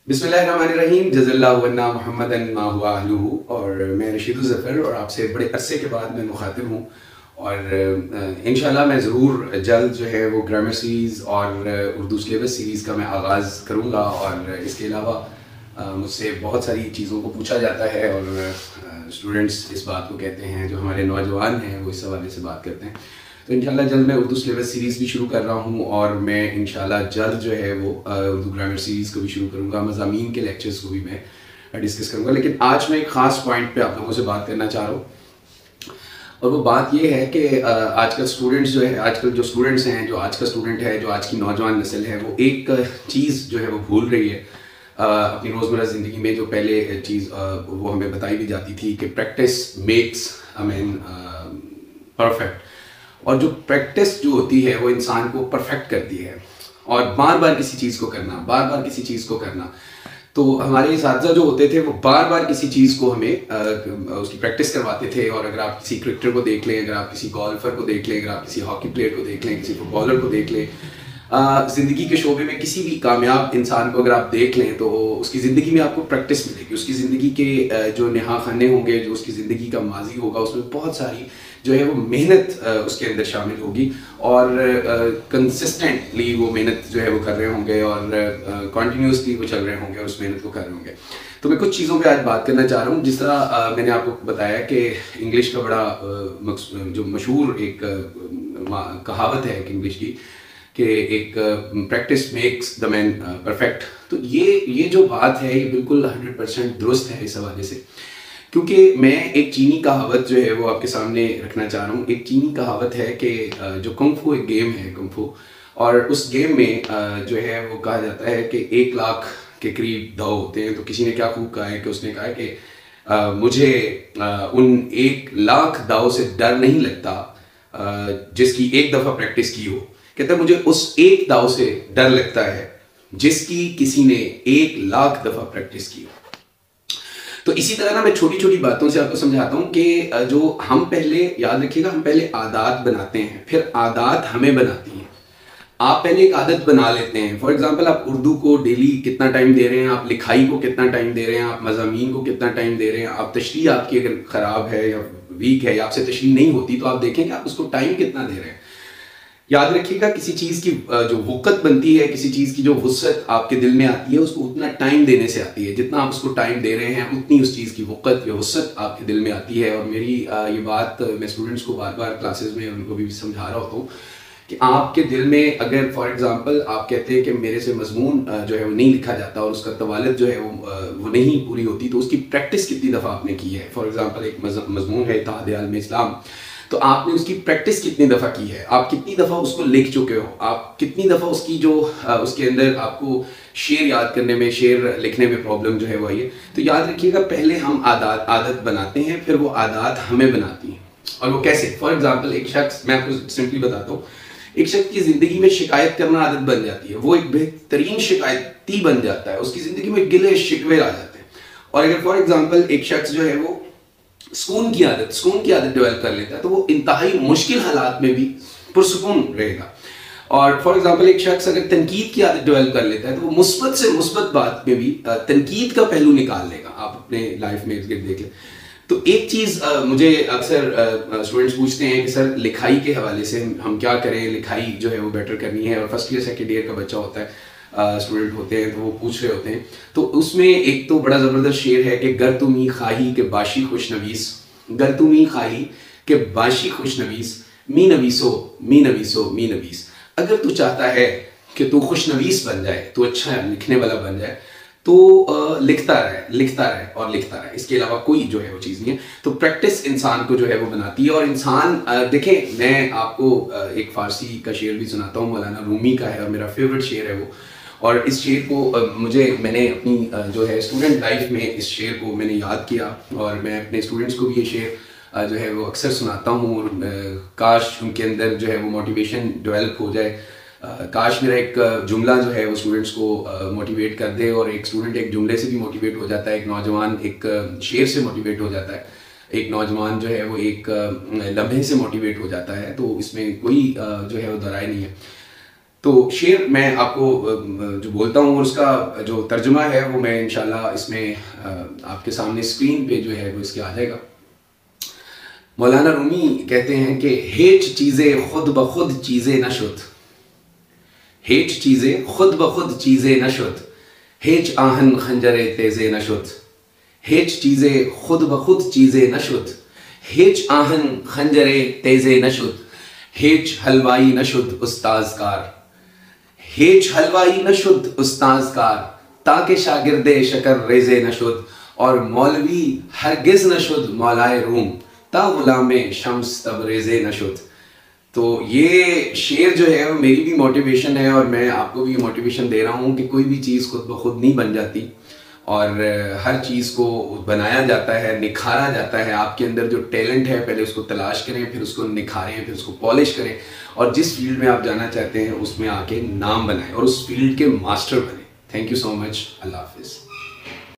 बिस्मिल्लाहिर्रहमानिर्रहीम जज़ल्लाहु अन्ना मुहम्मदन मा हुआ अहलुहु। और मैं रशीद ज़फ़र और आपसे बड़े अरसे के बाद मैं मुखातिब हूँ और इंशाल्लाह मैं ज़रूर जल्द जो है वो ग्रामर सीरीज़ और उर्दू सिलेबस सीरीज़ का मैं आगाज़ करूँगा। और इसके अलावा मुझसे बहुत सारी चीज़ों को पूछा जाता है और स्टूडेंट्स इस बात को कहते हैं, जो हमारे नौजवान हैं वो इस हवाले से बात करते हैं। तो इंशाल्लाह जल्द मैं उर्दू सिलेबस सीरीज़ भी शुरू कर रहा हूँ और मैं इंशाल्लाह जल्द जो है वो उर्दू ग्रामर सीरीज़ को भी शुरू करूँगा। मज़ामीन के लेक्चर्स को भी मैं डिस्कस करूँगा, लेकिन आज मैं एक ख़ास पॉइंट पे आप लोगों से बात करना चाह रहा हूँ। और वो बात ये है कि आजकल स्टूडेंट्स जो है, आजकल जो स्टूडेंट्स हैं, जो आज का स्टूडेंट है, जो आज की नौजवान नस्ल है, वो एक चीज़ जो है वो भूल रही है अपनी रोज़मर्रा ज़िंदगी में। जो पहले चीज़ वो हमें बताई भी जाती थी कि प्रैक्टिस मेक्स परफेक्ट, और जो प्रैक्टिस जो होती है वो इंसान को परफेक्ट करती है। और बार बार किसी चीज़ को करना, बार बार किसी चीज़ को करना। तो हमारे इस्तिज़ा जो होते थे वो बार बार किसी चीज़ को हमें उसकी प्रैक्टिस करवाते थे। और अगर आप किसी क्रिकेटर को देख लें, अगर आप किसी गोल्फर को देख लें, अगर आप किसी हॉकी प्लेयर को देख लें, किसी फुटबॉलर को देख लें, ज़िंदगी के शोबे में किसी भी कामयाब इंसान को अगर आप देख लें तो उसकी ज़िंदगी में आपको प्रैक्टिस मिलेगी। उसकी ज़िंदगी के जो नेहा खाने होंगे, जो उसकी ज़िंदगी का माजी होगा, उसमें बहुत सारी जो है वो मेहनत उसके अंदर शामिल होगी और कंसिस्टेंटली वो मेहनत जो है वो कर रहे होंगे और कंटिन्यूसली वो चल रहे होंगे और उस मेहनत को कर रहे होंगे। तो मैं कुछ चीज़ों पे आज बात करना चाह रहा हूँ। जिस तरह मैंने आपको बताया कि इंग्लिश का बड़ा जो मशहूर एक कहावत है कि इंग्लिश की कि एक practice makes the man perfect. तो ये जो बात है ये बिल्कुल 100% दुरुस्त है इस हवाले से, क्योंकि मैं एक चीनी कहावत जो है वो आपके सामने रखना चाह रहा हूँ। एक चीनी कहावत है कि जो कुंग-फू एक गेम है, कुंग-फू, और उस गेम में जो है वो कहा जाता है कि 1 लाख के करीब दाव होते हैं। तो किसी ने क्या खूब कहा है कि उसने कहा है कि मुझे उन 1 लाख दाव से डर नहीं लगता जिसकी एक दफ़ा प्रैक्टिस की हो। कहता है मुझे उस एक दाव से डर लगता है जिसकी किसी ने 1 लाख दफ़ा प्रैक्टिस की हो। तो इसी तरह ना मैं छोटी छोटी बातों से आपको समझाता हूँ कि जो हम पहले, याद रखिएगा, हम पहले आदत बनाते हैं, फिर आदत हमें बनाती हैं। आप पहले एक आदत बना लेते हैं। फॉर एग्जांपल, आप उर्दू को डेली कितना टाइम दे रहे हैं, आप लिखाई को कितना टाइम दे रहे हैं, आप मज़ामीन को कितना टाइम दे रहे हैं, आप तशरीह आपकी अगर ख़राब है या वीक है या आपसे तशरीह नहीं होती तो आप देखेंगे आप उसको टाइम कितना दे रहे हैं। याद रखिएगा, किसी चीज़ की जो वक़्त बनती है, किसी चीज़ की जो वुसअत आपके दिल में आती है, उसको उतना टाइम देने से आती है। जितना आप उसको टाइम दे रहे हैं उतनी उस चीज़ की वक़्त या वुसअत आपके दिल में आती है। और मेरी ये बात मैं स्टूडेंट्स को बार बार क्लासेस में उनको भी समझा रहा होता हूँ कि आपके दिल में अगर फॉर एग्ज़ाम्पल आप कहते हैं कि मेरे से मज़मून जो है वो नहीं लिखा जाता और उसका तवालत जो है वो नहीं पूरी होती, तो उसकी प्रैक्टिस कितनी दफ़ा आपने की है। फॉर एग्ज़ाम्पल, एक मज़मून है इत्तेहाद आलम इस्लाम, तो आपने उसकी प्रैक्टिस कितनी दफ़ा की है, आप कितनी दफ़ा उसको लिख चुके हो, आप कितनी दफ़ा उसकी जो उसके अंदर आपको शेर याद करने में, शेर लिखने में प्रॉब्लम जो है वो आई है। तो याद रखिएगा, पहले हम आदत बनाते हैं, फिर वो आदत हमें बनाती हैं। और वो कैसे? फॉर एग्जाम्पल, एक शख्स, मैं आपको सिंपली बताता हूँ, एक शख्स की ज़िंदगी में शिकायत करना आदत बन जाती है, वो एक बेहतरीन शिकायती बन जाता है, उसकी ज़िंदगी में गिले शिकवे आ जाते हैं। और अगर फॉर एग्जाम्पल एक शख्स जो है वो सुकून की आदत डेवलप कर लेता है, तो वो इंतहाई मुश्किल हालात में भी पुरसुकून रहेगा। और फॉर एग्जांपल, एक शख्स अगर तनकीद की आदत डेवलप कर लेता है तो वो मुस्बत से मुस्बत बात में भी तनकीद का पहलू निकाल लेगा। आप अपने लाइफ में इर्द गिर्द देख लें। तो एक चीज़ मुझे अक्सर स्टूडेंट्स पूछते हैं कि सर, लिखाई के हवाले से हम क्या करें, लिखाई जो है वो बेटर करनी है। और फर्स्ट ईयर सेकेंड ईयर का बच्चा होता है, स्टूडेंट होते हैं, तो वो पूछ रहे होते हैं। तो उसमें एक तो बड़ा ज़बरदस्त शेर है कि गर तुम ही खाही के बाशी खुशनवीस, गर तुम ही खाही के बाशी खुशनवीस, मी नवीसो मी नवीसो मी नवीस। अगर तू चाहता है कि तू खुशनवीस बन जाए, तू अच्छा लिखने वाला बन जाए, तो लिखता रहे और लिखता रहे। इसके अलावा कोई जो है वो चीज़ नहीं है। तो प्रैक्टिस इंसान को जो है वो बनाती है। और इंसान देखें, मैं आपको एक फ़ारसी का शेर भी सुनाता हूँ, मौलाना रूमी का है और मेरा फेवरेट शेर है वो। और इस शेर को मैंने अपनी जो है स्टूडेंट लाइफ में इस शेर को मैंने याद किया और मैं अपने स्टूडेंट्स को भी ये शेर जो है वो अक्सर सुनाता हूँ। और काश उनके अंदर जो है वो मोटिवेशन डेवलप हो जाए, काश मेरा एक जुमला जो है वो स्टूडेंट्स को मोटिवेट कर दे। और एक स्टूडेंट एक जुमले से भी मोटिवेट हो जाता है, एक नौजवान एक शेर से मोटिवेट हो जाता है, एक नौजवान जो है वो एक लम्हे से मोटिवेट हो जाता है। तो इसमें कोई जो है वो दराय नहीं है। तो शेर मैं आपको जो बोलता हूँ और उसका जो तर्जुमा है वो मैं इंशाल्लाह इसमें आपके सामने स्क्रीन पे जो है वो इसके आ जाएगा। मौलाना रूमी कहते हैं कि हेच चीज़ें खुद ब खुद चीज़ें नशुद, हेच चीज़ें खुद ब खुद चीज़ें नशुद, हेच आहन खंजरे तेज़े नशुद, हेच चीज़ें खुद ब खुद चीज़ें नशुद, हेच आहन खंजरे तेज़े नशुद, हेच हलवाई नशुद उस्ताज़कार, हेच हलवाई नशुद उस्ताज़कार, ताके शागिर्दे शकर रेज़े नशुद, और मौलवी हरगिज़ नशुद मौलाए रूम, ता गुलामे शम्स तबरेज़े नशुद। तो ये शेर जो है वो मेरी भी मोटिवेशन है और मैं आपको भी मोटिवेशन दे रहा हूँ कि कोई भी चीज़ खुद ब खुद नहीं बन जाती और हर चीज़ को बनाया जाता है, निखारा जाता है। आपके अंदर जो टैलेंट है पहले उसको तलाश करें, फिर उसको निखारें, फिर उसको पॉलिश करें और जिस फील्ड में आप जाना चाहते हैं उसमें आके नाम बनाएं और उस फील्ड के मास्टर बने। Thank you so much. अल्लाह हाफिज़।